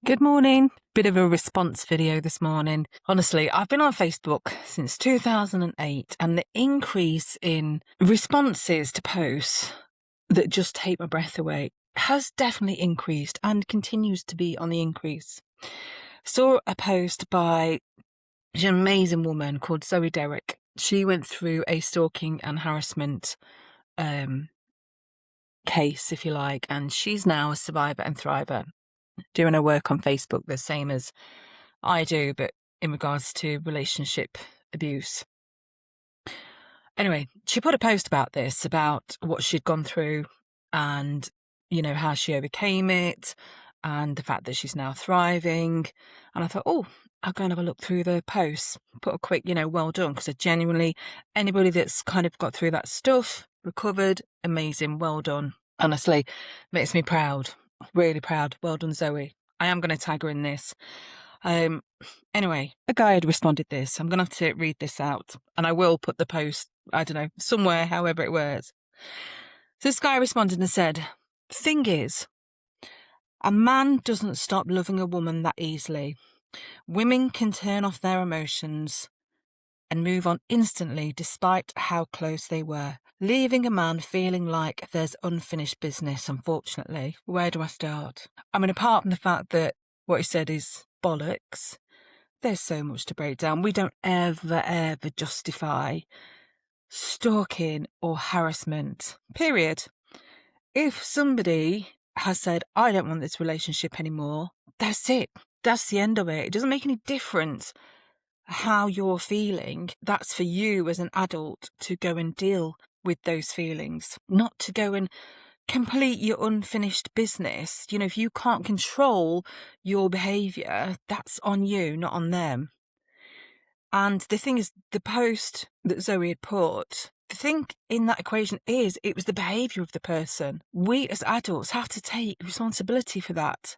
Good morning. Bit of a response video this morning. Honestly, I've been on Facebook since 2008 and the increase in responses to posts that just take my breath away has definitely increased and continues to be on the increase. Saw a post by an amazing woman called Zoe Derrick. She went through a stalking and harassment case, if you like, and she's now a survivor and thriver, doing her work on Facebook the same as I do, but in regards to relationship abuse. Anyway, she put a post about this, about what she'd gone through and, how she overcame it and the fact that she's now thriving. And I thought, I'll go and have a look through the posts, put a quick, well done, because I genuinely, anybody that's kind of got through that stuff, recovered, amazing, well done. Honestly, makes me proud, really proud. Well done, Zoe. I am going to tag her in this. Anyway, a guy had responded this. I'm going to have to read this out, and I will put the post, I don't know, somewhere, however it works. So this guy responded and said, "Thing is, a man doesn't stop loving a woman that easily. Women can turn off their emotions and move on instantly despite how close they were, leaving a man feeling like there's unfinished business, unfortunately." Where do I start? I mean, apart from the fact that what he said is bollocks, there's so much to break down. We don't ever justify stalking or harassment, period. If somebody has said, "I don't want this relationship anymore," that's it. That's the end of it. It doesn't make any difference how you're feeling. That's for you as an adult to go and deal with those feelings, not to go and complete your unfinished business. If you can't control your behaviour, that's on you, not on them. And the thing is, the post that Zoe had put, the thing in that equation is it was the behaviour of the person. We as adults have to take responsibility for that.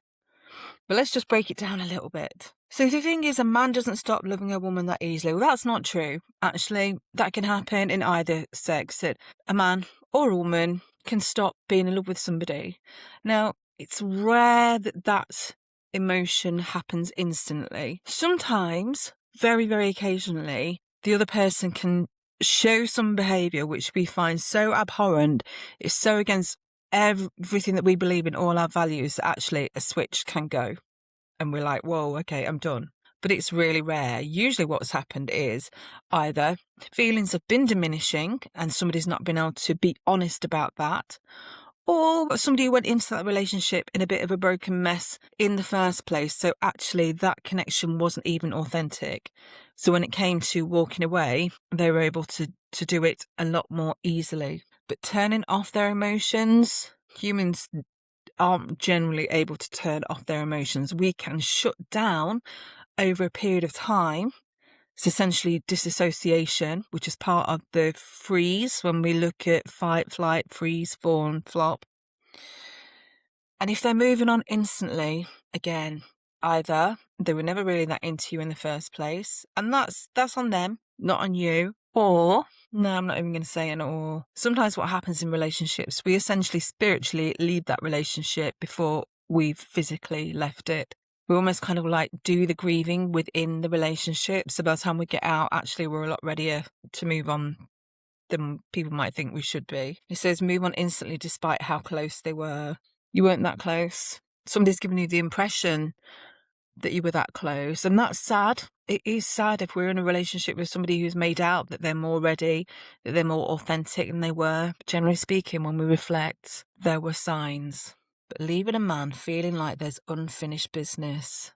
But let's just break it down a little bit. So the thing is, a man doesn't stop loving a woman that easily. Well, that's not true. Actually, that can happen in either sex, that a man or a woman can stop being in love with somebody. Now, it's rare that that emotion happens instantly. Sometimes, very, very occasionally, the other person can show some behaviour which we find so abhorrent, it's so against everything that we believe in, all our values, that actually a switch can go and we're like, whoa, okay, I'm done. But it's really rare. Usually what's happened is either feelings have been diminishing and somebody's not been able to be honest about that, or somebody went into that relationship in a bit of a broken mess in the first place. So actually that connection wasn't even authentic. So when it came to walking away, they were able to do it a lot more easily. But turning off their emotions, humans aren't generally able to turn off their emotions. We can shut down over a period of time. It's essentially disassociation, which is part of the freeze when we look at fight, flight, freeze, fawn, flop. And if they're moving on instantly, again, either they were never really that into you in the first place, and that's on them, not on you. Or, no, I'm not even going to say an or. Sometimes what happens in relationships, we essentially spiritually leave that relationship before we've physically left it. We almost kind of like do the grieving within the relationship. So by the time we get out, actually, we're a lot readier to move on than people might think we should be. It says move on instantly despite how close they were. You weren't that close. Somebody's given you the impression that you were that close, and that's sad. It is sad if we're in a relationship with somebody who's made out that they're more ready, that they're more authentic than they were. But generally speaking, when we reflect, there were signs. But leaving a man feeling like there's unfinished business.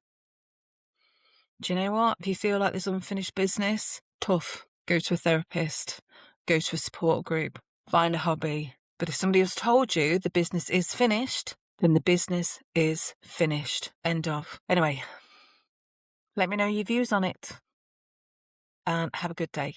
Do you know what? If you feel like there's unfinished business, tough. Go to a therapist, go to a support group, find a hobby. But if somebody has told you the business is finished, then the business is finished. End of. Anyway, let me know your views on it and have a good day.